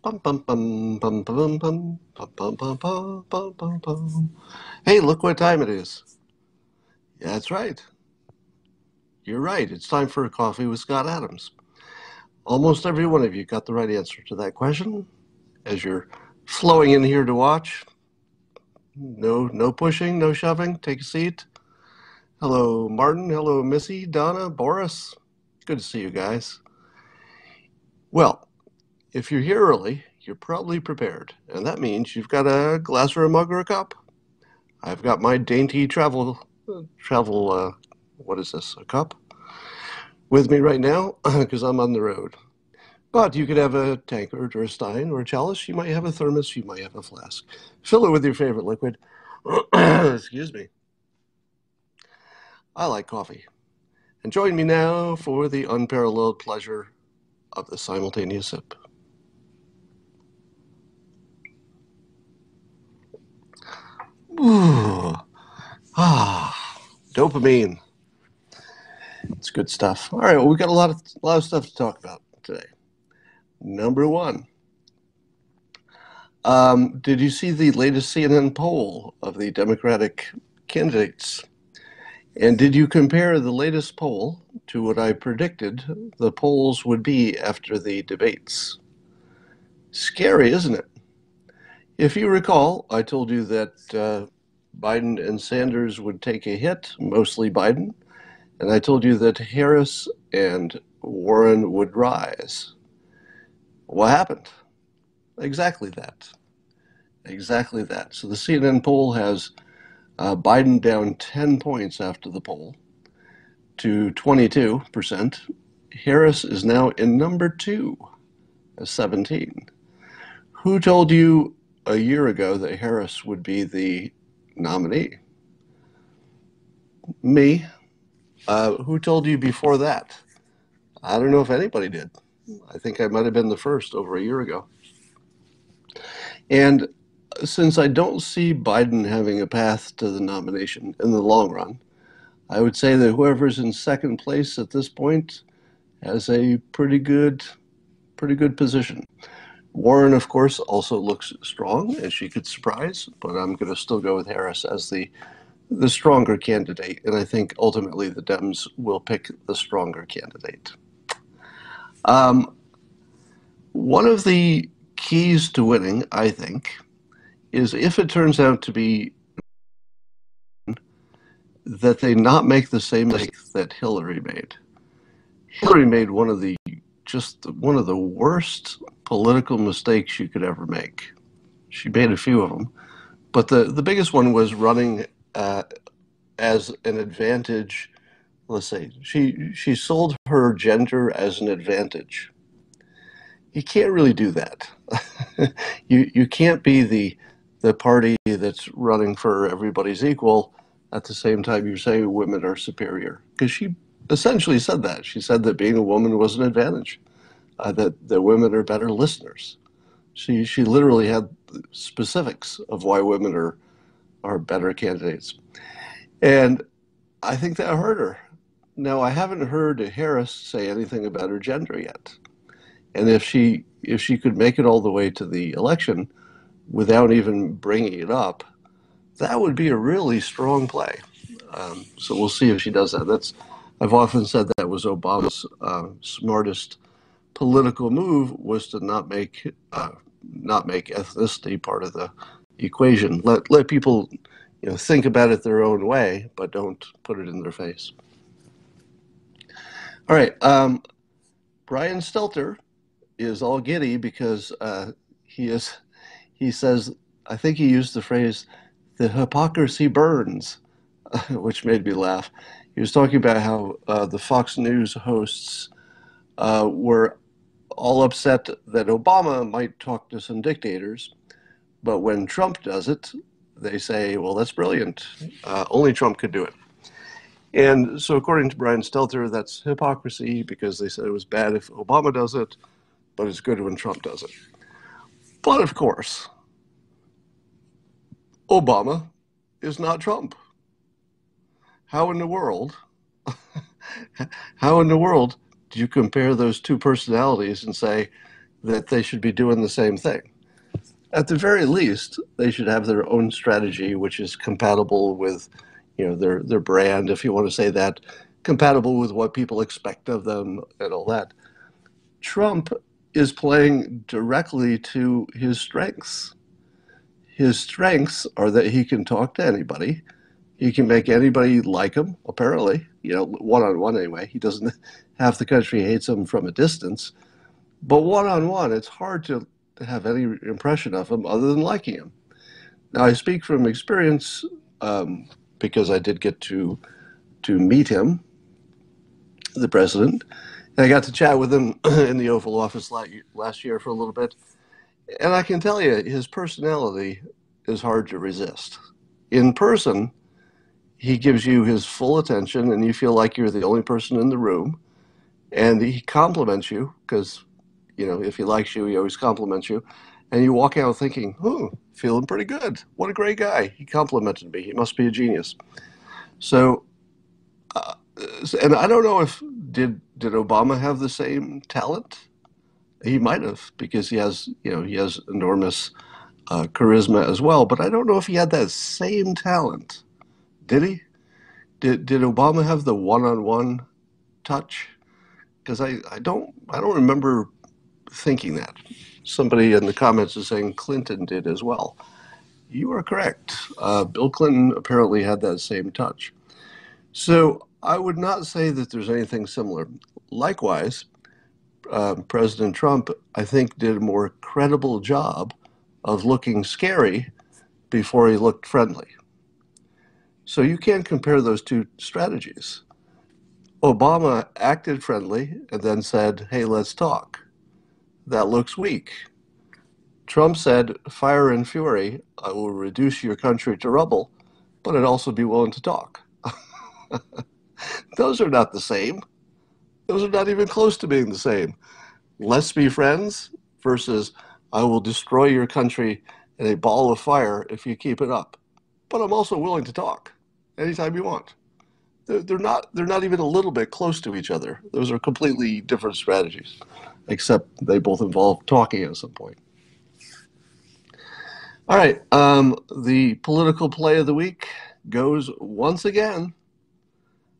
Bum, bum, bum, bum, bum, bum, bum, bum, bum, bum, bum, bum, bum. Hey, look what time it is. Yeah, that's right. You're right. It's time for a coffee with Scott Adams. Almost every one of you got the right answer to that question. As you're flowing in here to watch, no pushing, no shoving. Take a seat. Hello, Martin. Hello, Missy, Donna, Boris. Good to see you guys. Well, if you're here early, you're probably prepared, and that means you've got a glass or a mug or a cup. I've got my dainty what is this, a cup? With me right now, because I'm on the road. But you could have a tankard or a stein or a chalice. You might have a thermos. You might have a flask. Fill it with your favorite liquid. Excuse me. I like coffee. And join me now for the unparalleled pleasure of the simultaneous sip. Ooh. Dopamine. It's good stuff. All right, well, we've got a lot of stuff to talk about today. Number one, did you see the latest CNN poll of the Democratic candidates? And did you compare the latest poll to what I predicted the polls would be after the debates? Scary, isn't it? If you recall, I told you that Biden and Sanders would take a hit, mostly Biden, and I told you that Harris and Warren would rise. What happened? Exactly that. Exactly that. So the CNN poll has Biden down 10 points after the poll to 22%. Harris is now in number 2 at 17. Who told you a year ago that Harris would be the nominee? Me. Who told you before that? I don't know if anybody did. I think I might have been the first over a year ago. And since I don't see Biden having a path to the nomination in the long run, I would say that whoever's in second place at this point has a pretty good position. Warren, of course, also looks strong, and she could surprise, but I'm going to still go with Harris as the stronger candidate, and I think ultimately the Dems will pick the stronger candidate. One of the keys to winning, I think, is if it turns out to be that they not make the same mistake that Hillary made. Hillary made one of the worst political mistakes you could ever make. She made a few of them, but the biggest one was running as an advantage. Let's say she sold her gender as an advantage. You can't really do that. You can't be the party that's running for everybody's equal at the same time you say women are superior, because she essentially said that. She said that being a woman was an advantage, that women are better listeners. She literally had specifics of why women are better candidates. And I think that hurt her. Now, I haven't heard Harris say anything about her gender yet. And if she could make it all the way to the election without even bringing it up, that would be a really strong play. So we'll see if she does that. I've often said that was Obama's smartest political move, was to not make ethnicity part of the equation. Let people think about it their own way, but don't put it in their face. All right, Brian Stelter is all giddy because he says, I think he used the phrase, "the hypocrisy burns," which made me laugh. He was talking about how the Fox News hosts were all upset that Obama might talk to some dictators, but when Trump does it, they say, well, that's brilliant. Only Trump could do it. And so according to Brian Stelter, that's hypocrisy, because they said it was bad if Obama does it, but it's good when Trump does it. But of course, Obama is not Trump. How in the world do you compare those two personalities and say that they should be doing the same thing. At the very least, they should have their own strategy, which is compatible with, their brand, if you want to say that, compatible with what people expect of them and all that. Trump is playing directly to his strengths. His strengths are that he can talk to anybody. He can make anybody like him, apparently, one on one anyway. He doesn't, half the country hates him from a distance. But one on one, it's hard to have any impression of him other than liking him. Now, I speak from experience because I did get to meet him, the president. And I got to chat with him in the Oval Office last year for a little bit. And I can tell you, his personality is hard to resist. In person, he gives you his full attention, and you feel like you're the only person in the room. And he compliments you because, if he likes you, he always compliments you. And you walk out thinking, feeling pretty good. What a great guy. He complimented me. He must be a genius. So, and I don't know if, did Obama have the same talent? He might have, because he has enormous charisma as well. But I don't know if he had that same talent. Did he? Did Obama have the one-on-one touch? Because I don't remember thinking that. Somebody in the comments is saying Clinton did as well. You are correct. Bill Clinton apparently had that same touch. So I would not say that there's anything similar. Likewise, President Trump, I think, did a more credible job of looking scary before he looked friendly. So you can't compare those two strategies. Obama acted friendly and then said, hey, let's talk. That looks weak. Trump said, fire and fury, I will reduce your country to rubble, but I'd also be willing to talk. Those are not the same. Those are not even close to being the same. Let's be friends versus I will destroy your country in a ball of fire if you keep it up. But I'm also willing to talk anytime you want. They're not even a little bit close to each other. Those are completely different strategies, except they both involve talking at some point. All right, the political play of the week goes once again.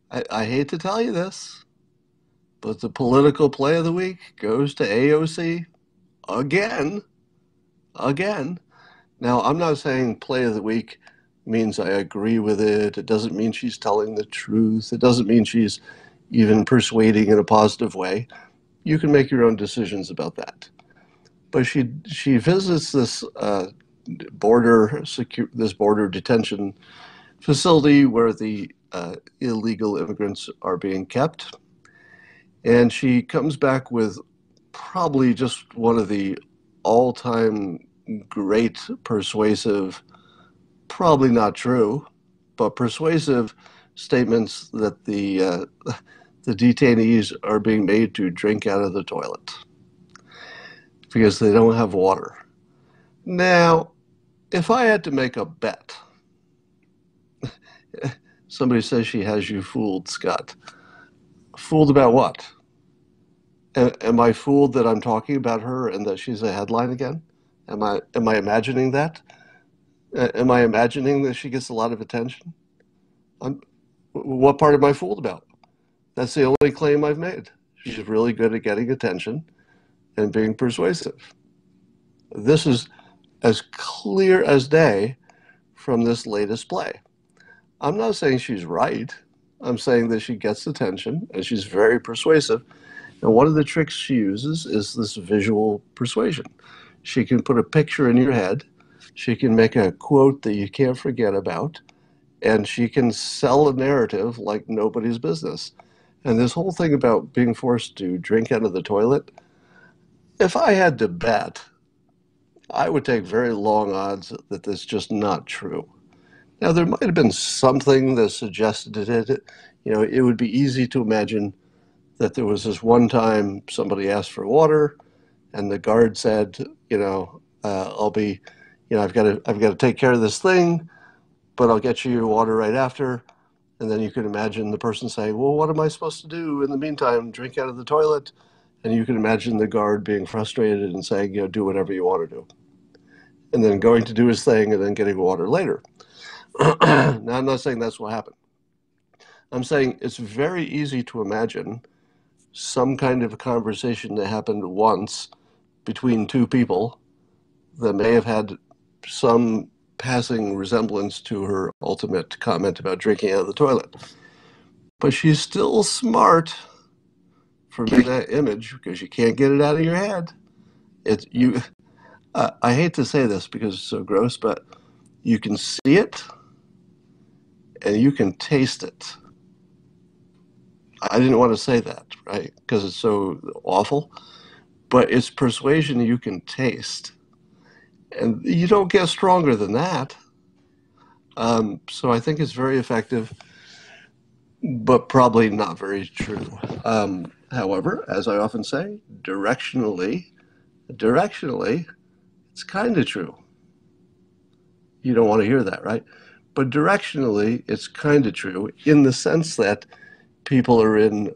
I hate to tell you this, but the political play of the week goes to AOC again. Now, I'm not saying play of the week means I agree with it. It doesn't mean she's telling the truth. It doesn't mean she's even persuading in a positive way. You can make your own decisions about that. But she visits this border detention facility where the illegal immigrants are being kept, and she comes back with probably just one of the all-time great persuasive, probably not true, but persuasive statements that the detainees are being made to drink out of the toilet because they don't have water. Now, if I had to make a bet, somebody says she has you fooled, Scott. Fooled about what? Am I fooled that I'm talking about her and that she's a headline again? Am I imagining that? Am I imagining that she gets a lot of attention? What part am I fooled about? That's the only claim I've made. She's really good at getting attention and being persuasive. This is as clear as day from this latest play. I'm not saying she's right. I'm saying that she gets attention and she's very persuasive. And one of the tricks she uses is this visual persuasion. She can put a picture in your head. She can make a quote that you can't forget about. And she can sell a narrative like nobody's business. And this whole thing about being forced to drink out of the toilet, if I had to bet, I would take very long odds that that's just not true. Now, there might have been something that suggested it. It would be easy to imagine that there was this one time somebody asked for water, and the guard said, I'll be, I've got to take care of this thing, but I'll get you your water right after. And then you could imagine the person saying, well, what am I supposed to do in the meantime? Drink out of the toilet? And you can imagine the guard being frustrated and saying, do whatever you want to do. And then going to do his thing and then getting water later. Now, I'm not saying that's what happened. I'm saying it's very easy to imagine some kind of a conversation that happened once between two people that may have had some passing resemblance to her ultimate comment about drinking out of the toilet. But she's still smart for that image because you can't get it out of your head. I hate to say this because it's so gross, but you can see it and you can taste it. I didn't want to say that, right? Because it's so awful. But it's persuasion you can taste. And you don't get stronger than that. So I think it's very effective, but probably not very true. However, as I often say, directionally, it's kind of true. You don't want to hear that, right? But directionally, it's kind of true in the sense that people are in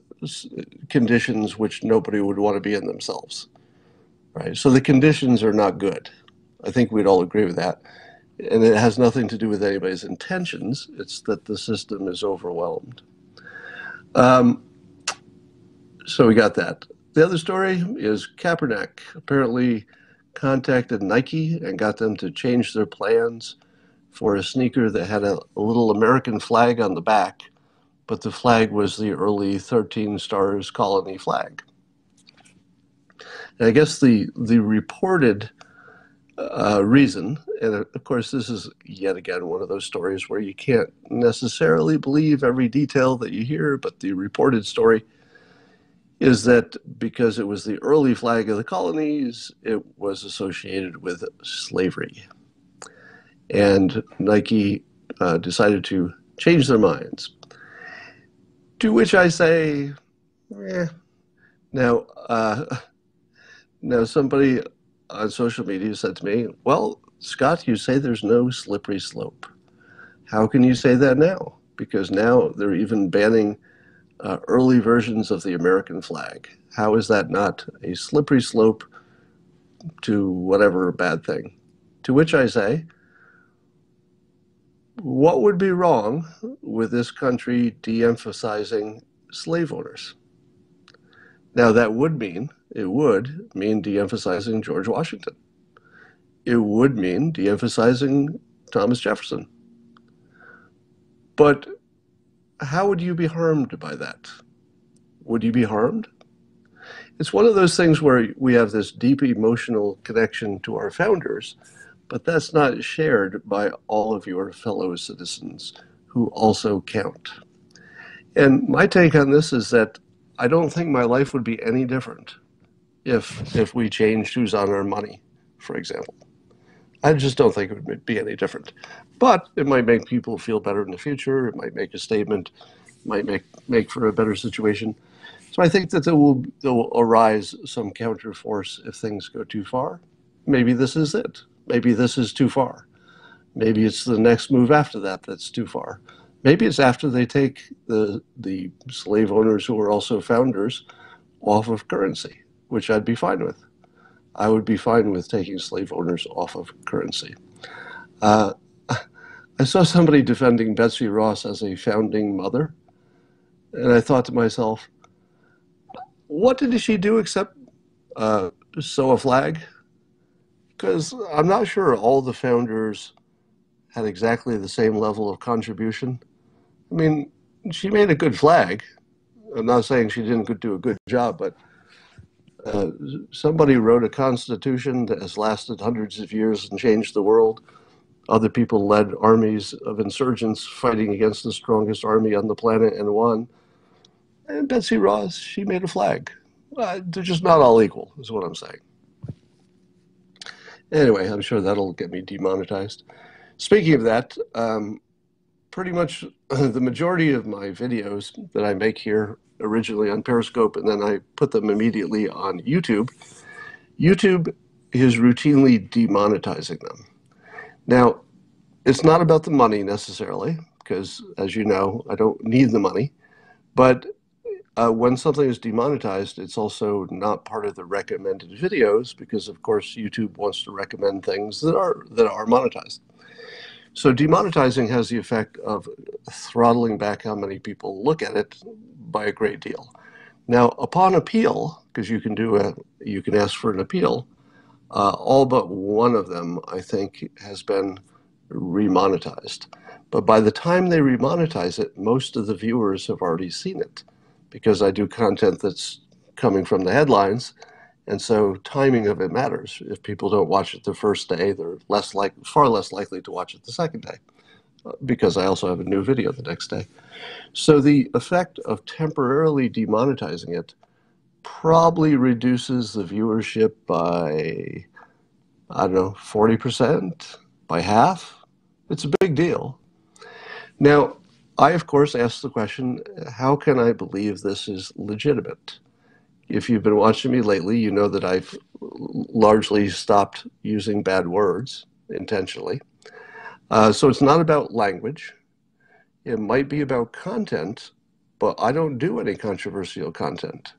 conditions which nobody would want to be in themselves, right? So the conditions are not good. I think we'd all agree with that. And it has nothing to do with anybody's intentions. It's that the system is overwhelmed. So we got that. The other story is Kaepernick apparently contacted Nike and got them to change their plans for a sneaker that had a little American flag on the back, but the flag was the early 13 Stars colony flag. And I guess the reported reason, and of course this is yet again one of those stories where you can't necessarily believe every detail that you hear, but the reported story is that because it was the early flag of the colonies, it was associated with slavery. And Nike decided to change their minds. To which I say, Now somebody on social media said to me, well, Scott, you say there's no slippery slope. How can you say that now? Because now they're even banning early versions of the American flag. How is that not a slippery slope to whatever bad thing? To which I say, what would be wrong with this country de-emphasizing slave owners? Now it would mean de-emphasizing George Washington. It would mean de-emphasizing Thomas Jefferson. But how would you be harmed by that? Would you be harmed? It's one of those things where we have this deep emotional connection to our founders, but that's not shared by all of your fellow citizens who also count. And my take on this is that I don't think my life would be any different if we changed who's on our money, for example. I just don't think it would be any different. But it might make people feel better in the future. It might make a statement, might make for a better situation. So I think that there will arise some counterforce if things go too far. Maybe this is it. Maybe this is too far. Maybe it's the next move after that that's too far. Maybe it's after they take the slave owners who are also founders off of currency, which I'd be fine with. I would be fine with taking slave owners off of currency. I saw somebody defending Betsy Ross as a founding mother, and I thought to myself, what did she do except sew a flag? Because I'm not sure all the founders had exactly the same level of contribution. I mean, she made a good flag. I'm not saying she didn't do a good job, but somebody wrote a constitution that has lasted hundreds of years and changed the world. Other people led armies of insurgents fighting against the strongest army on the planet and won. And Betsy Ross, she made a flag. They're just not all equal, is what I'm saying. Anyway, I'm sure that'll get me demonetized. Speaking of that, pretty much the majority of my videos that I make here originally on Periscope, and then I put them immediately on YouTube. YouTube is routinely demonetizing them. Now, it's not about the money necessarily, because as you know, I don't need the money, but when something is demonetized, it's also not part of the recommended videos because, of course, YouTube wants to recommend things that are monetized. So demonetizing has the effect of throttling back how many people look at it by a great deal. Now, upon appeal, because you can ask for an appeal, all but one of them, I think, has been remonetized. But by the time they remonetize it, most of the viewers have already seen it because I do content that's coming from the headlines. And so timing of it matters. If people don't watch it the first day, they're far less likely to watch it the second day because I also have a new video the next day. So the effect of temporarily demonetizing it probably reduces the viewership by, I don't know, 40%, by half. It's a big deal. Now, I, of course, asked the question, how can I believe this is legitimate? If you've been watching me lately, you know that I've largely stopped using bad words intentionally. So it's not about language. It might be about content, but I don't do any controversial content.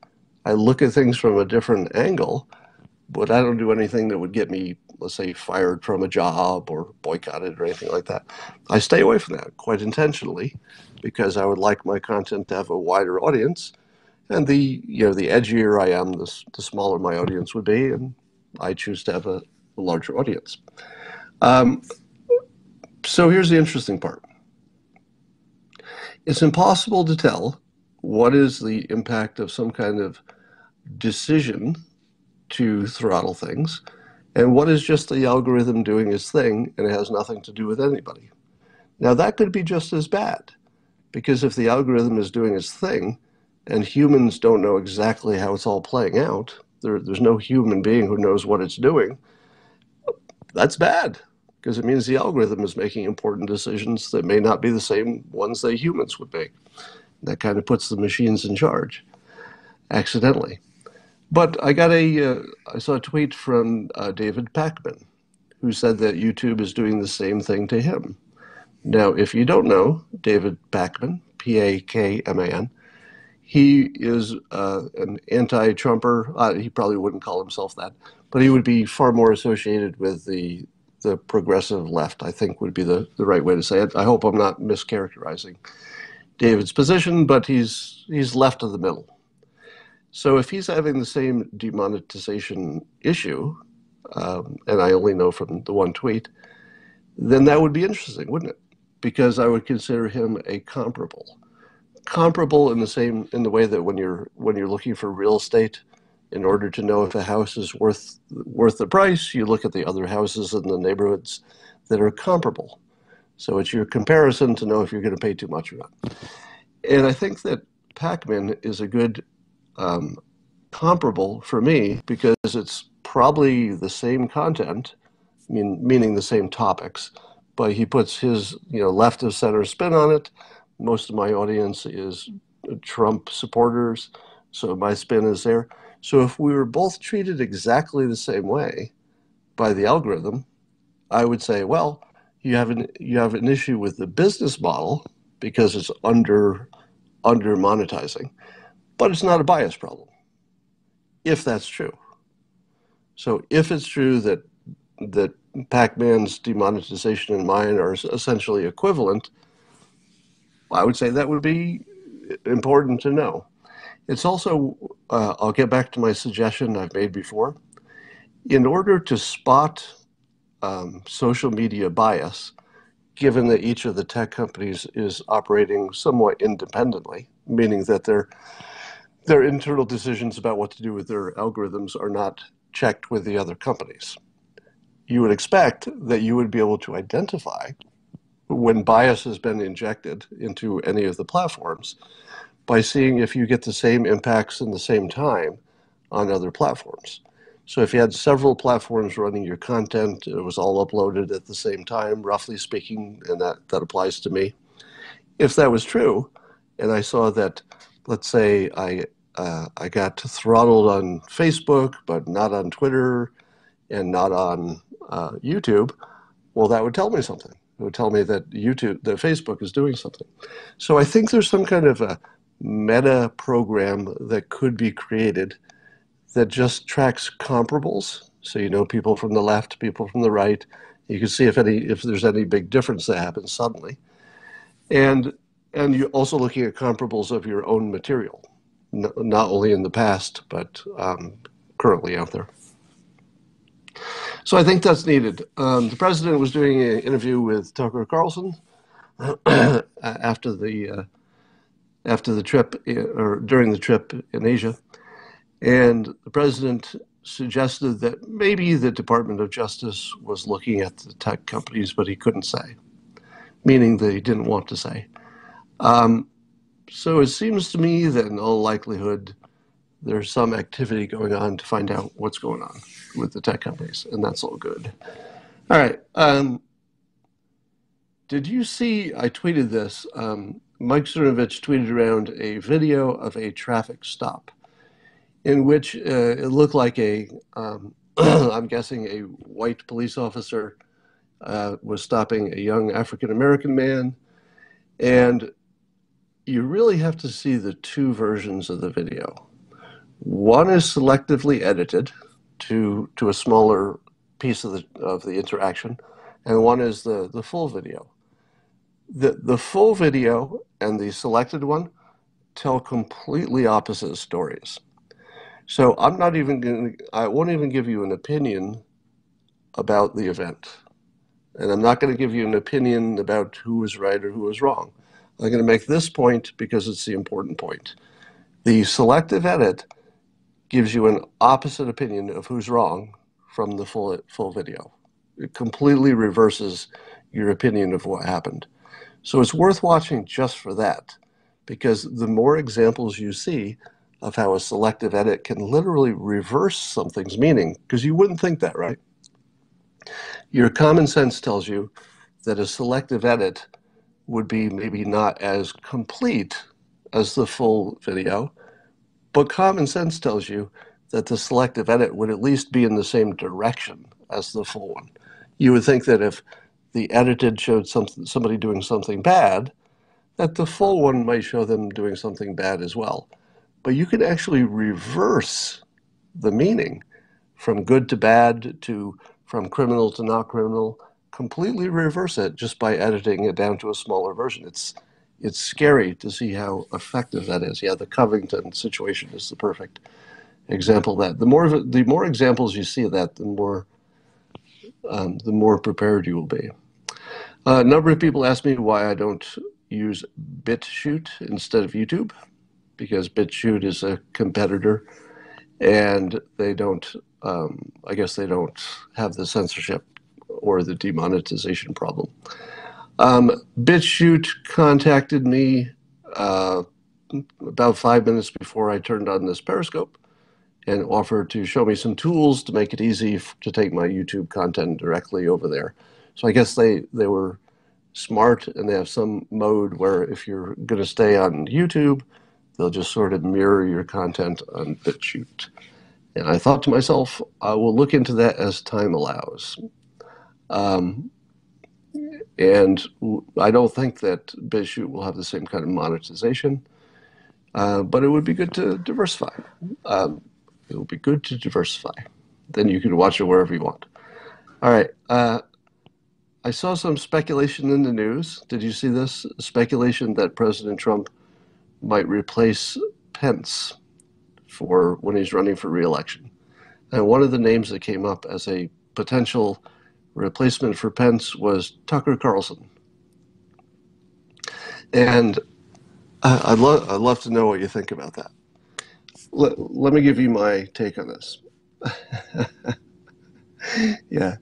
I look at things from a different angle, but I don't do anything that would get me, let's say, fired from a job or boycotted or anything like that. I stay away from that quite intentionally because I would like my content to have a wider audience. And the edgier I am, the smaller my audience would be, and I choose to have a larger audience. So here's the interesting part. It's impossible to tell what is the impact of some kind of decision to throttle things and what is just the algorithm doing its thing and it has nothing to do with anybody. Now that could be just as bad because if the algorithm is doing its thing and humans don't know exactly how it's all playing out, there's no human being who knows what it's doing, that's bad because it means the algorithm is making important decisions that may not be the same ones that humans would make. That kind of puts the machines in charge accidentally. But I saw a tweet from David Pakman, who said that YouTube is doing the same thing to him. Now, if you don't know David Pakman, Pakman, he is an anti-Trumper. He probably wouldn't call himself that, but he would be far more associated with the progressive left, I think would be the right way to say it. I hope I'm not mischaracterizing David's position, but he's left of the middle. So if he's having the same demonetization issue, and I only know from the one tweet, then that would be interesting, wouldn't it? Because I would consider him a comparable. Comparable in the way that when you're looking for real estate, in order to know if a house is worth the price, you look at the other houses in the neighborhoods that are comparable. So it's your comparison to know if you're going to pay too much or not. And I think that Pakman is a good comparable for me because it's probably the same content, meaning the same topics, but he puts his left of center spin on it. Most of my audience is Trump supporters, so my spin is there. So if we were both treated exactly the same way by the algorithm, I would say, well, you have an issue with the business model because it's under monetizing, but it's not a bias problem, if that's true. So if it's true that Pac-Man's demonetization and mine are essentially equivalent, I would say that would be important to know. It's also, I'll get back to my suggestion I've made before. In order to spot social media bias, given that each of the tech companies is operating somewhat independently, meaning that their internal decisions about what to do with their algorithms are not checked with the other companies. You would expect that you would be able to identify when bias has been injected into any of the platforms by seeing if you get the same impacts in the same time on other platforms. So if you had several platforms running your content, it was all uploaded at the same time, roughly speaking, and that applies to me. If that was true, and I saw that, let's say I got throttled on Facebook, but not on Twitter and not on YouTube, well, that would tell me something. It would tell me that Facebook is doing something. So I think there's some kind of a meta program that could be created that just tracks comparables. So you know people from the left, people from the right. You can see if there's any big difference that happens suddenly. And you're also looking at comparables of your own material, not only in the past, but currently out there. So I think that's needed. The president was doing an interview with Tucker Carlson after the trip, or during the trip in Asia, and the president suggested that maybe the Department of Justice was looking at the tech companies, but he couldn't say, meaning that he didn't want to say. So it seems to me that in all likelihood, there's some activity going on to find out what's going on with the tech companies, and that's all good. All right. Did you see, I tweeted this, Mike Cernovich tweeted around a video of a traffic stop in which it looked like I'm guessing a white police officer was stopping a young African-American man. And you really have to see the two versions of the video. One is selectively edited to a smaller piece of the interaction, and one is the full video. The full video and the selected one tell completely opposite stories. So I won't even give you an opinion about the event. And I'm not going to give you an opinion about who was right or who was wrong. I'm going to make this point because it's the important point. The selective edit gives you an opposite opinion of who's wrong from the full video. It completely reverses your opinion of what happened. So it's worth watching just for that, because the more examples you see of how a selective edit can literally reverse something's meaning, because you wouldn't think that, right? Your common sense tells you that a selective edit would be maybe not as complete as the full video, but common sense tells you that the selective edit would at least be in the same direction as the full one. You would think that if the edited showed somebody doing something bad, that the full one might show them doing something bad as well. But you can actually reverse the meaning from good to bad to from criminal to not criminal, completely reverse it just by editing it down to a smaller version. It's scary to see how effective that is. Yeah, the Covington situation is the perfect example of that. The more examples you see of that, the more prepared you will be. A number of people ask me why I don't use BitChute instead of YouTube, because BitChute is a competitor, and they don't. I guess they don't have the censorship or the demonetization problem. BitChute contacted me about 5 minutes before I turned on this Periscope and offered to show me some tools to make it easy to take my YouTube content directly over there. So I guess they were smart, and they have some mode where if you're going to stay on YouTube, they'll just sort of mirror your content on BitChute. And I thought to myself, I will look into that as time allows. And I don't think that BitChute will have the same kind of monetization, but it would be good to diversify. It would be good to diversify. Then you can watch it wherever you want. All right. I saw some speculation in the news. Did you see this? Speculation that President Trump might replace Pence for when he's running for re-election. And one of the names that came up as a potential replacement for Pence was Tucker Carlson. And I'd love to know what you think about that. Let me give you my take on this. Yeah.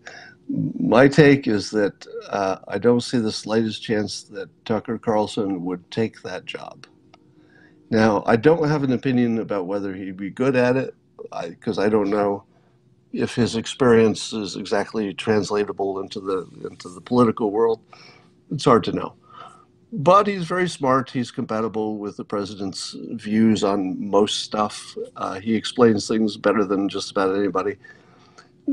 My take is that I don't see the slightest chance that Tucker Carlson would take that job. Now, I don't have an opinion about whether he'd be good at it, because I don't know if his experience is exactly translatable into the political world. It's hard to know. But he's very smart. He's compatible with the president's views on most stuff. He explains things better than just about anybody.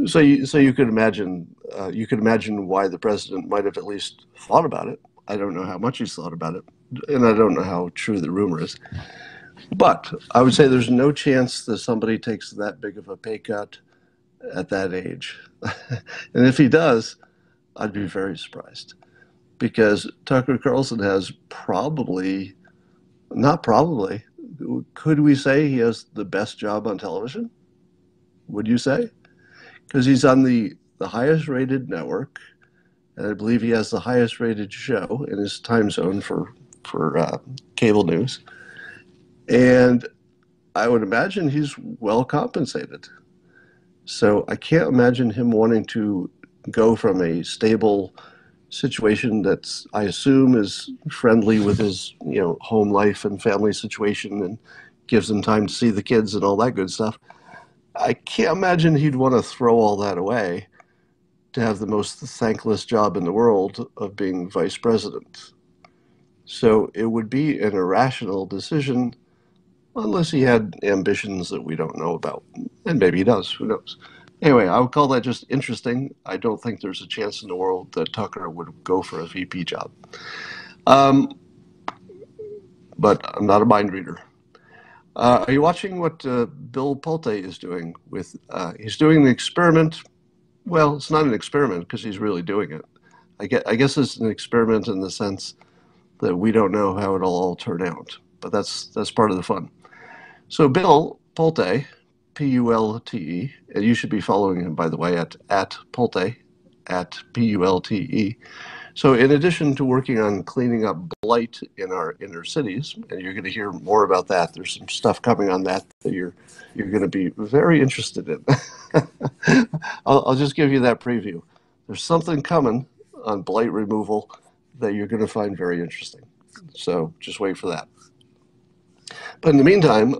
So you could imagine why the president might have at least thought about it. I don't know how much he's thought about it, and I don't know how true the rumor is, but I would say there's no chance that somebody takes that big of a pay cut at that age. And if he does, I'd be very surprised because Tucker Carlson has probably, not probably, could we say he has the best job on television? Would you say? Because he's on the highest rated network, and I believe he has the highest rated show in his time zone for cable news. And I would imagine he's well compensated. So I can't imagine him wanting to go from a stable situation that's, I assume, is friendly with his, home life and family situation and gives him time to see the kids and all that good stuff. I can't imagine he'd want to throw all that away to have the most thankless job in the world of being vice president. So it would be an irrational decision unless he had ambitions that we don't know about. And maybe he does, who knows? Anyway, I would call that just interesting. I don't think there's a chance in the world that Tucker would go for a VP job. Um, but I'm not a mind reader. Are you watching what Bill Pulte is doing with? He's doing an experiment. Well, it's not an experiment because he's really doing it. I guess it's an experiment in the sense that we don't know how it'll all turn out, but that's part of the fun. So Bill Pulte, Pulte, and you should be following him, by the way, at Pulte, at Pulte. So in addition to working on cleaning up blight in our inner cities, and you're going to hear more about that, there's some stuff coming on that you're going to be very interested in. I'll just give you that preview. There's something coming on blight removal that you're going to find very interesting. So just wait for that. But in the meantime,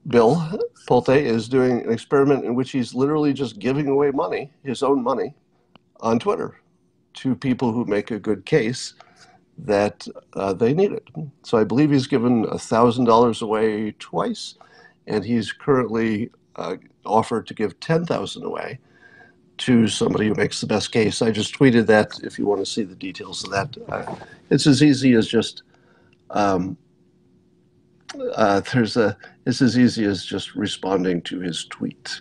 Bill Pulte is doing an experiment in which he's literally just giving away money, his own money, on Twitter to people who make a good case that they need it. So I believe he's given $1,000 away twice, and he's currently offered to give $10,000 away to somebody who makes the best case. I just tweeted that if you want to see the details of that. It's as easy as just it's as easy as just responding to his tweet.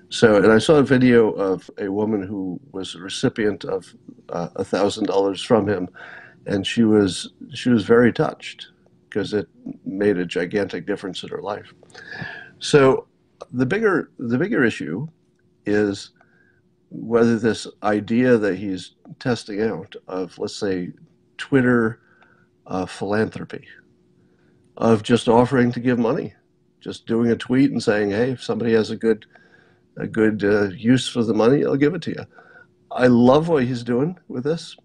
So, and I saw a video of a woman who was a recipient of $1,000 from him, and she was very touched because it made a gigantic difference in her life. So, the bigger issue is whether this idea that he's testing out of, let's say, Twitter philanthropy, of just offering to give money, just doing a tweet and saying, "Hey, if somebody has a good use for the money, I'll give it to you." I love what he's doing with this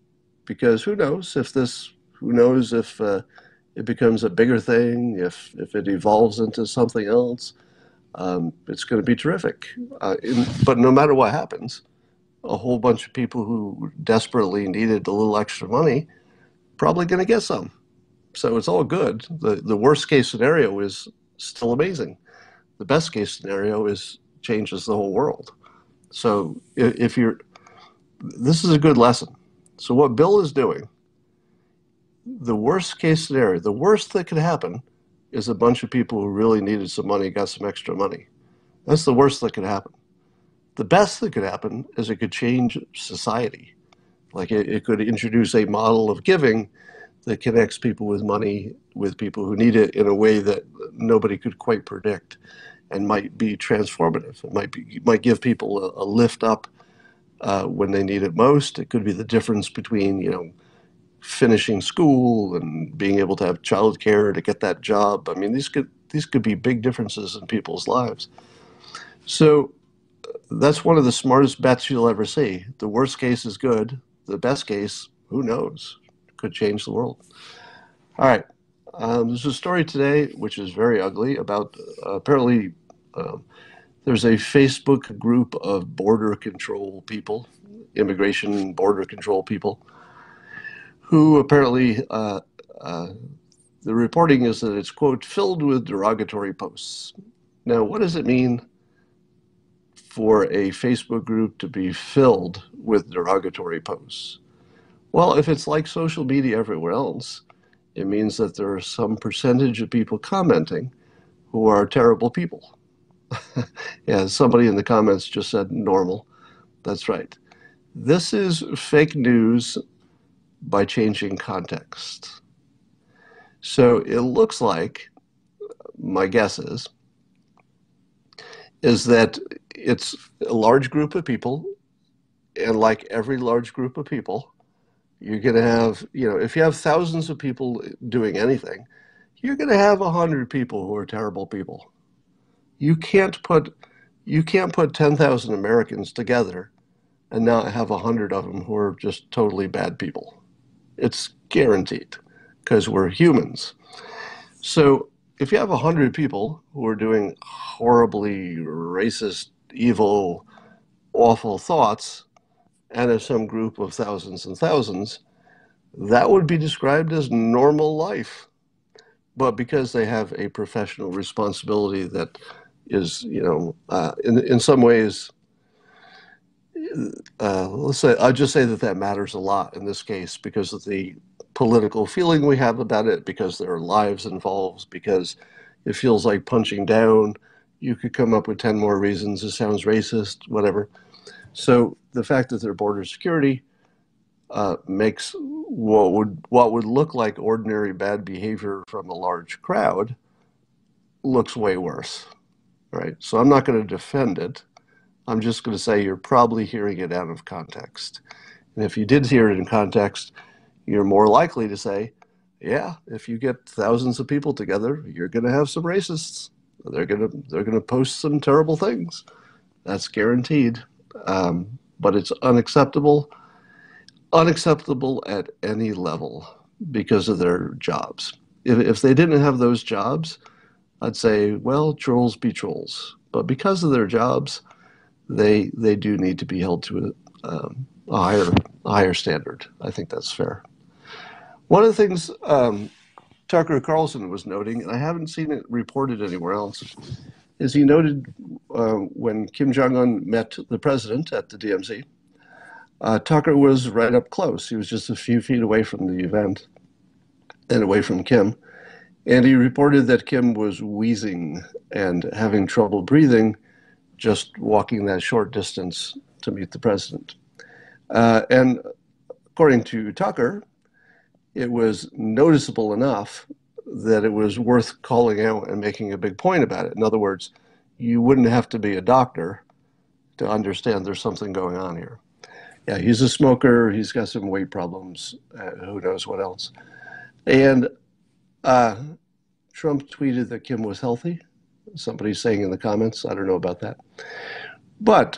because who knows if it becomes a bigger thing, if it evolves into something else. It's going to be terrific. But no matter what happens, a whole bunch of people who desperately needed a little extra money probably going to get some. So it's all good. The worst case scenario is still amazing. The best case scenario is changes the whole world. So this is a good lesson. So what Bill is doing, the worst case scenario, the worst that could happen is a bunch of people who really needed some money got some extra money. That's the worst that could happen. The best that could happen is it could change society. Like it could introduce a model of giving that connects people with money with people who need it in a way that nobody could quite predict and might be transformative. It might give people a lift up when they need it most. It could be the difference between, finishing school and being able to have childcare to get that job. I mean, these could be big differences in people's lives. So that's one of the smartest bets you'll ever see. The worst case is good. The best case, who knows, could change the world. All right. There's a story today which is very ugly about apparently there's a Facebook group of border control people, immigration border control people, who apparently the reporting is that it's, quote, filled with derogatory posts. Now, what does it mean for a Facebook group to be filled with derogatory posts? Well, if it's like social media everywhere else, It means that there are some percentage of people commenting who are terrible people. Yeah, somebody in the comments just said normal. That's right. This is fake news by changing context. So it looks like, my guess is that it's a large group of people, and like every large group of people, you're going to have, if you have thousands of people doing anything, you're going to have 100 people who are terrible people. You can't put 10,000 Americans together and not have 100 of them who are just totally bad people. It's guaranteed because we're humans. So if you have 100 people who are doing horribly racist, evil, awful thoughts, and some group of thousands and thousands, that would be described as normal life. But because they have a professional responsibility that is, in some ways, let's say, I'll just say that matters a lot in this case because of the political feeling we have about it, because there are lives involved, because it feels like punching down. You could come up with 10 more reasons. It sounds racist, whatever. So the fact that they're border security makes what would look like ordinary bad behavior from a large crowd looks way worse, right? So I'm not going to defend it. I'm just going to say you're probably hearing it out of context. And if you did hear it in context, you're more likely to say, yeah, if you get thousands of people together, you're going to have some racists. They're going to post some terrible things. That's guaranteed. But it's unacceptable at any level because of their jobs. If they didn't have those jobs, I'd say, well, trolls be trolls. But because of their jobs, they do need to be held to a higher standard. I think that's fair. One of the things Tucker Carlson was noting, and I haven't seen it reported anywhere else, is he noted when Kim Jong-un met the president at the DMZ, Tucker was right up close. He was just a few feet away from the event and away from Kim. And he reported that Kim was wheezing and having trouble breathing just walking that short distance to meet the president. And according to Tucker, it was noticeable enough that it was worth calling out and making a big point about it. In other words, you wouldn't have to be a doctor to understand there's something going on here. Yeah, he's a smoker. He's got some weight problems. Who knows what else? And Trump tweeted that Kim was healthy. Somebody's saying in the comments. I don't know about that. But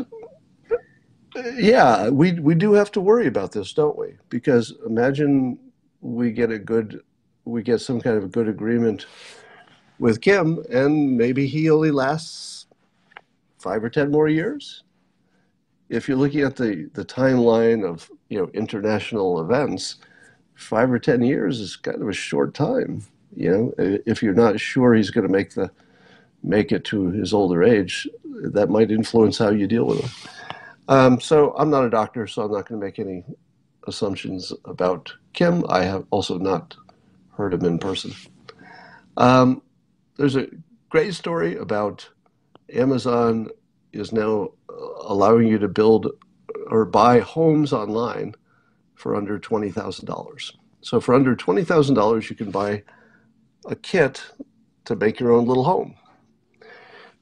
yeah, we do have to worry about this, don't we? Because imagine we get some kind of a good agreement with Kim, and maybe he only lasts 5 or 10 more years. If you're looking at the timeline of international events, 5 or 10 years is kind of a short time. If you're not sure he's going to make it to his older age, that might influence how you deal with him. So I'm not a doctor, so I'm not going to make any assumptions about Kim. I have also not heard him in person. There's a great story about Amazon is now allowing you to build or buy homes online for under $20,000. So for under $20,000, you can buy a kit to make your own little home.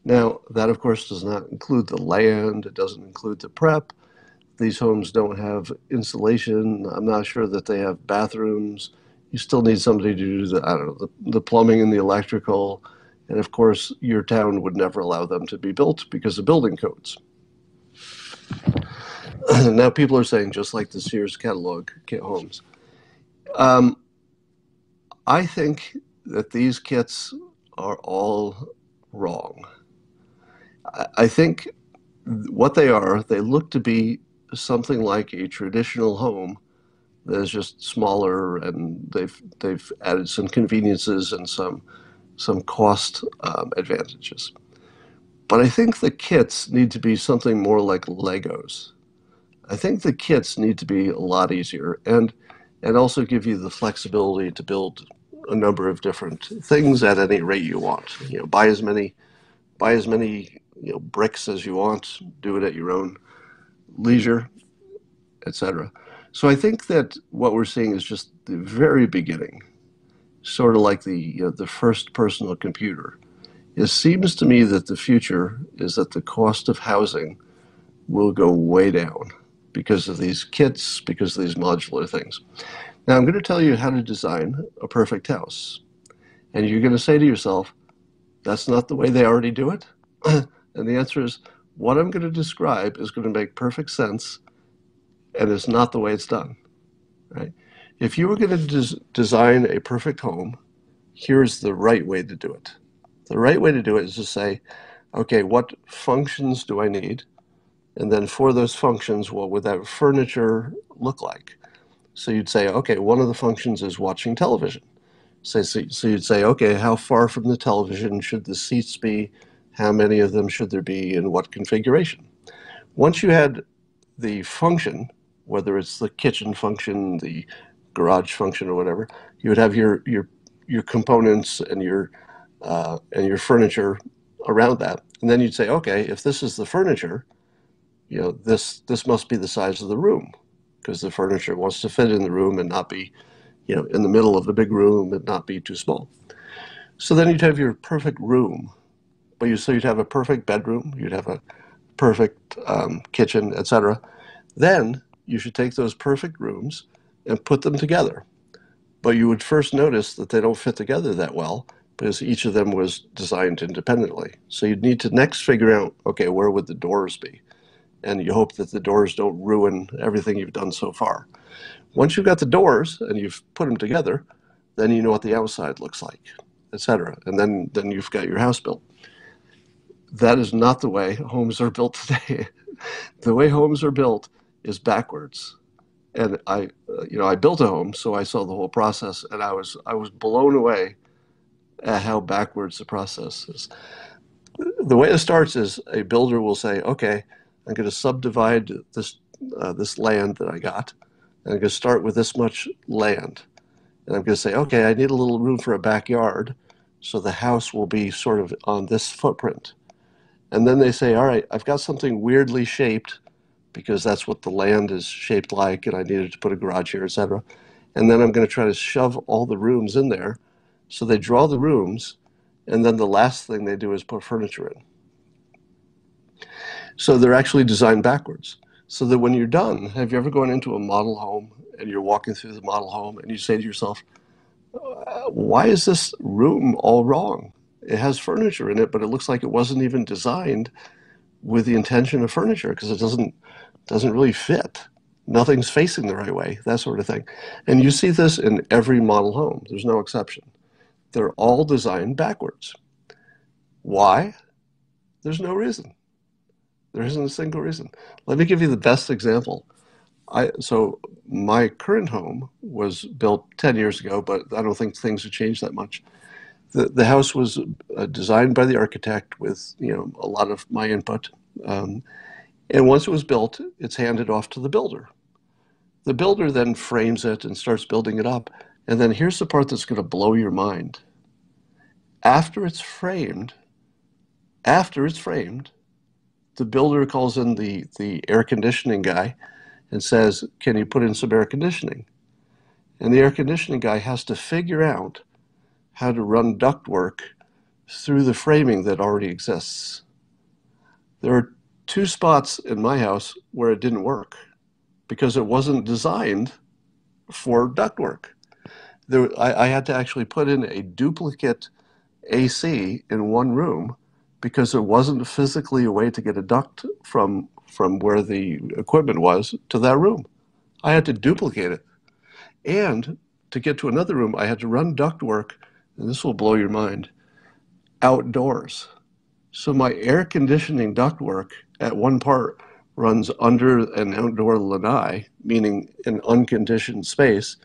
Now, that, of course, does not include the land. It doesn't include the prep. These homes don't have insulation. I'm not sure that they have bathrooms. You still need somebody to do the plumbing and the electrical. And, of course, your town would never allow them to be built because of building codes. Now people are saying, just like the Sears catalog kit homes. I think that these kits are all wrong. I think what they look to be something like a traditional home that is just smaller, and they've added some conveniences and some cost advantages. But I think the kits need to be something more like Legos. I think the kits need to be a lot easier and also give you the flexibility to build a number of different things at any rate you want. Buy as many bricks as you want, do it at your own leisure, etc. So I think that what we're seeing is just the very beginning, sort of like the first personal computer. It seems to me that the future is that the cost of housing will go way down because of these kits, because of these modular things. Now, I'm going to tell you how to design a perfect house. And you're going to say to yourself, that's not the way they already do it? And the answer is, what I'm going to describe is going to make perfect sense, and it's not the way it's done, right? If you were going to design a perfect home, here's the right way to do it. The right way to do it is to say, okay, what functions do I need? And then for those functions, what would that furniture look like? So you'd say, okay, one of the functions is watching television. So you'd say, okay, how far from the television should the seats be? How many of them should there be in what configuration? Once you had the function, whether it's the kitchen function, the garage function, or whatever, you would have your components and your furniture around that. And then you'd say, okay, if this is the furniture, this must be the size of the room, because the furniture wants to fit in the room and not be, in the middle of the big room and not be too small. So then you'd have your perfect room, so you'd have a perfect bedroom, you'd have a perfect kitchen, etc. Then you should take those perfect rooms and put them together. But you would first notice that they don't fit together that well because each of them was designed independently. So you'd need to next figure out, okay, where would the doors be? And you hope that the doors don't ruin everything you've done so far. Once you've got the doors and you've put them together, then you know what the outside looks like, etc. And then you've got your house built. That is not the way homes are built today. The way homes are built is backwards. And I built a home, so I saw the whole process, and I was blown away at how backwards the process is. The way it starts is a builder will say, okay, I'm going to subdivide this land that I got, and I'm going to start with this much land. And I'm going to say, okay, I need a little room for a backyard, so the house will be sort of on this footprint. And then they say, all right, I've got something weirdly shaped, because that's what the land is shaped like, and I needed to put a garage here, etc. And then I'm going to try to shove all the rooms in there. So they draw the rooms, and then the last thing they do is put furniture in. So they're actually designed backwards. So that when you're done, have you ever gone into a model home and you're walking through the model home and you say to yourself, why is this room all wrong? It has furniture in it, but it looks like it wasn't even designed with the intention of furniture, because it doesn't really fit. Nothing's facing the right way, that sort of thing. And you see this in every model home. There's no exception. They're all designed backwards. Why? There's no reason. There isn't a single reason. Let me give you the best example. So my current home was built 10 years ago, but I don't think things have changed that much. The house was designed by the architect with a lot of my input. And once it was built, it's handed off to the builder. The builder then frames it and starts building it up. And then here's the part that's going to blow your mind. After it's framed, the builder calls in the air conditioning guy and says, can you put in some air conditioning? And the air conditioning guy has to figure out how to run ductwork through the framing that already exists. There are 2 spots in my house where it didn't work because it wasn't designed for ductwork. I had to actually put in a duplicate AC in one room because there wasn't physically a way to get a duct from where the equipment was to that room. I had to duplicate it. And to get to another room, I had to run ductwork, and this will blow your mind, outdoors. So my air conditioning ductwork at one part runs under an outdoor lanai, meaning an unconditioned space,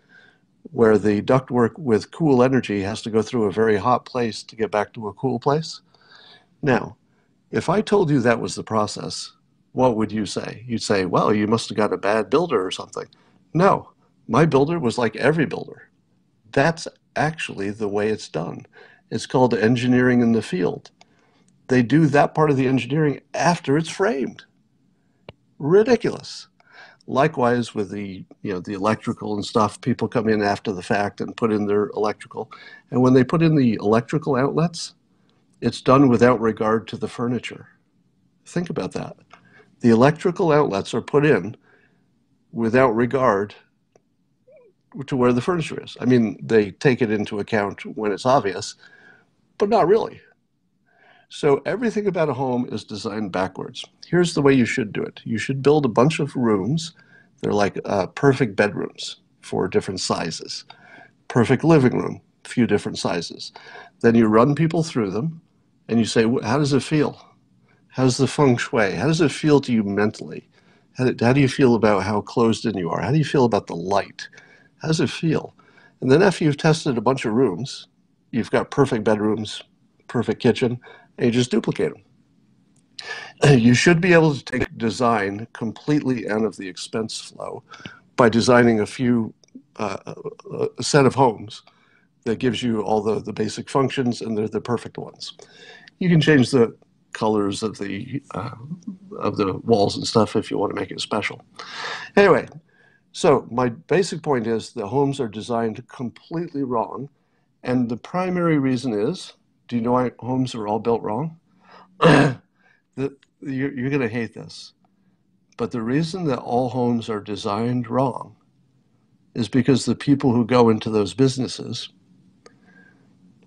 where the ductwork with cool energy has to go through a very hot place to get back to a cool place. Now, if I told you that was the process, what would you say? You'd say, well, you must have got a bad builder or something. No, my builder was like every builder. That's actually the way it's done. It's called engineering in the field. They do that part of the engineering after it's framed. Ridiculous. Likewise with the electrical and stuff, people come in after the fact and put in their electrical. And when they put in the electrical outlets, it's done without regard to the furniture. Think about that. The electrical outlets are put in without regard to where the furniture is. I mean, they take it into account when it's obvious, but not really. So everything about a home is designed backwards. Here's the way you should do it. You should build a bunch of rooms. They're like perfect bedrooms for different sizes. Perfect living room, a few different sizes. Then you run people through them and you say, how does it feel? How's the feng shui? How does it feel to you mentally? How do you feel about how closed in you are? How do you feel about the light? How does it feel? And then after you've tested a bunch of rooms, you've got perfect bedrooms, perfect kitchen, and you just duplicate them. You should be able to take design completely out of the expense flow by designing a set of homes that gives you all the basic functions, and they're the perfect ones. You can change the colors of the walls and stuff if you want to make it special. Anyway, so my basic point is the homes are designed completely wrong, and the primary reason is, do you know why homes are all built wrong? You're going to hate this, but the reason that all homes are designed wrong is because the people who go into those businesses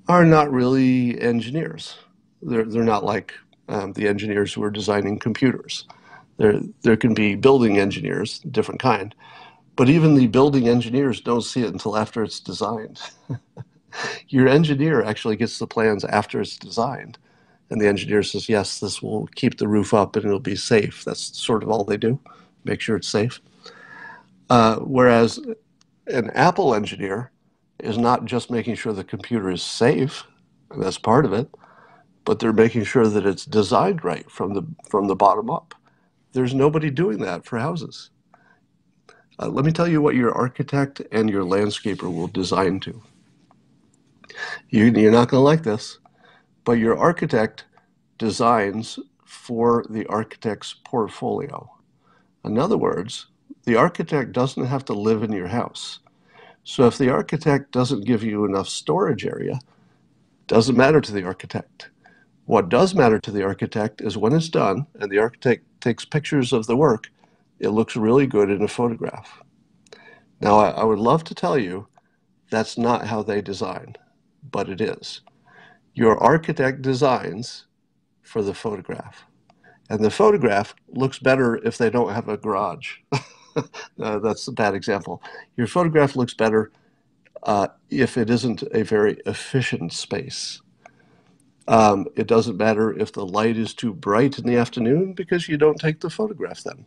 are not really engineers. They're not like the engineers who are designing computers. There can be building engineers, different kind, but even the building engineers don't see it until after it's designed. Your engineer actually gets the plans after it's designed. And the engineer says, yes, this will keep the roof up and it'll be safe. That's sort of all they do, make sure it's safe. Whereas an Apple engineer is not just making sure the computer is safe, and that's part of it, but they're making sure that it's designed right from the bottom up. There's nobody doing that for houses. Let me tell you what your architect and your landscaper will design to. You're not going to like this, but your architect designs for the architect's portfolio. In other words, the architect doesn't have to live in your house. So if the architect doesn't give you enough storage area, it doesn't matter to the architect. What does matter to the architect is when it's done and the architect takes pictures of the work, it looks really good in a photograph. Now, I would love to tell you that's not how they design, but it is. Your architect designs for the photograph. And the photograph looks better if they don't have a garage. That's a bad example. Your photograph looks better if it isn't a very efficient space. It doesn't matter if the light is too bright in the afternoon because you don't take the photograph then.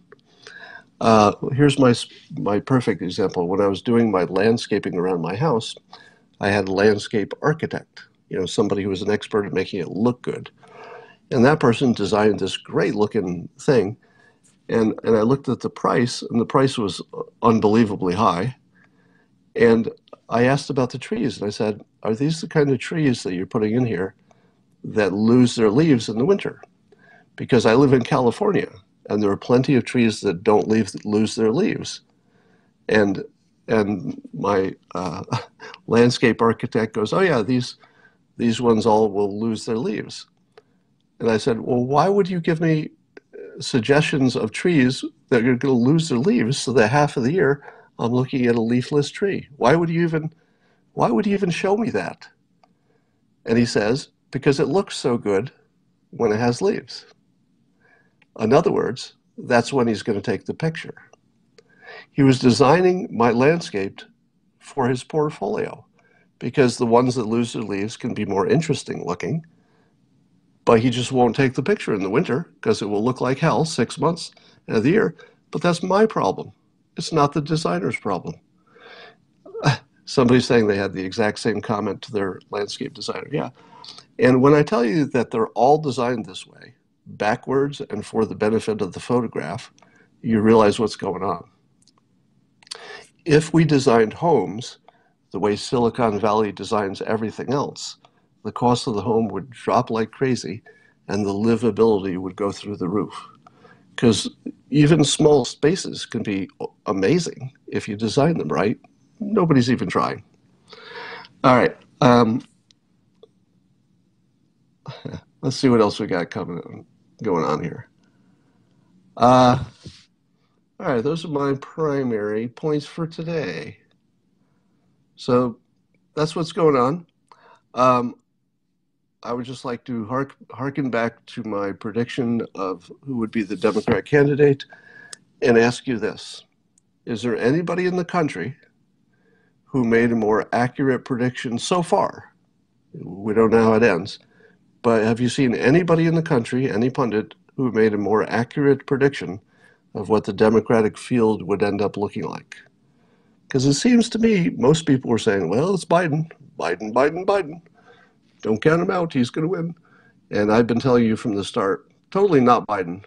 Here's my perfect example. When I was doing my landscaping around my house, I had a landscape architect, somebody who was an expert at making it look good. And that person designed this great looking thing. And I looked at the price, and the price was unbelievably high. And I asked about the trees, and I said, are these the kind of trees that you're putting in here that lose their leaves in the winter? Because I live in California, and there are plenty of trees that don't lose their leaves. And my landscape architect goes, oh yeah, these ones all will lose their leaves. And I said, well, why would you give me suggestions of trees that are going to lose their leaves so that half of the year I'm looking at a leafless tree? Why would you even show me that? And he says, because it looks so good when it has leaves. In other words, that's when he's going to take the picture. He was designing my landscape for his portfolio because the ones that lose their leaves can be more interesting looking, but he just won't take the picture in the winter because it will look like hell 6 months of the year. But that's my problem. It's not the designer's problem. Somebody's saying they had the exact same comment to their landscape designer. Yeah. And when I tell you that they're all designed this way, backwards and for the benefit of the photograph, you realize what's going on. If we designed homes the way Silicon Valley designs everything else, the cost of the home would drop like crazy and the livability would go through the roof. Because even small spaces can be amazing if you design them right. Nobody's even trying. All right. Let's see what else we got going on here. All right, those are my primary points for today. So that's what's going on. I would just like to harken back to my prediction of who would be the Democrat candidate and ask you this. Is there anybody in the country who made a more accurate prediction so far? We don't know how it ends. But have you seen anybody in the country, any pundit, who made a more accurate prediction of what the Democratic field would end up looking like? Because it seems to me most people were saying, well, it's Biden, Biden, Biden, Biden. Don't count him out, he's going to win. And I've been telling you from the start, totally not Biden,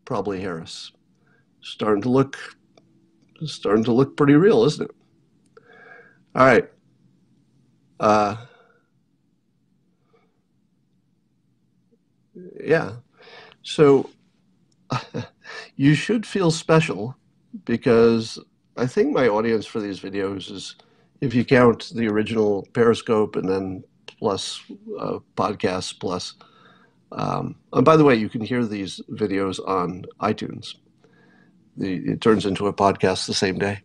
probably Harris. Starting to look pretty real, isn't it? All right. Yeah. So you should feel special because I think my audience for these videos is, if you count the original Periscope and then plus podcasts plus. And by the way, you can hear these videos on iTunes. It turns into a podcast the same day.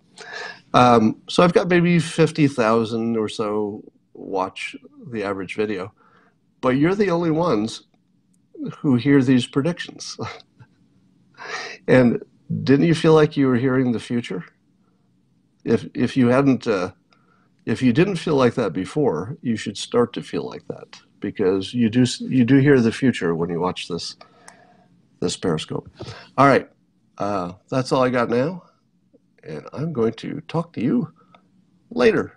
So I've got maybe 50,000 or so watch the average video, but you're the only ones who hear these predictions. And didn't you feel like you were hearing the future? If you didn't feel like that before, you should start to feel like that, because you do hear the future when you watch this Periscope. All right, that's all I got now, and I'm going to talk to you later.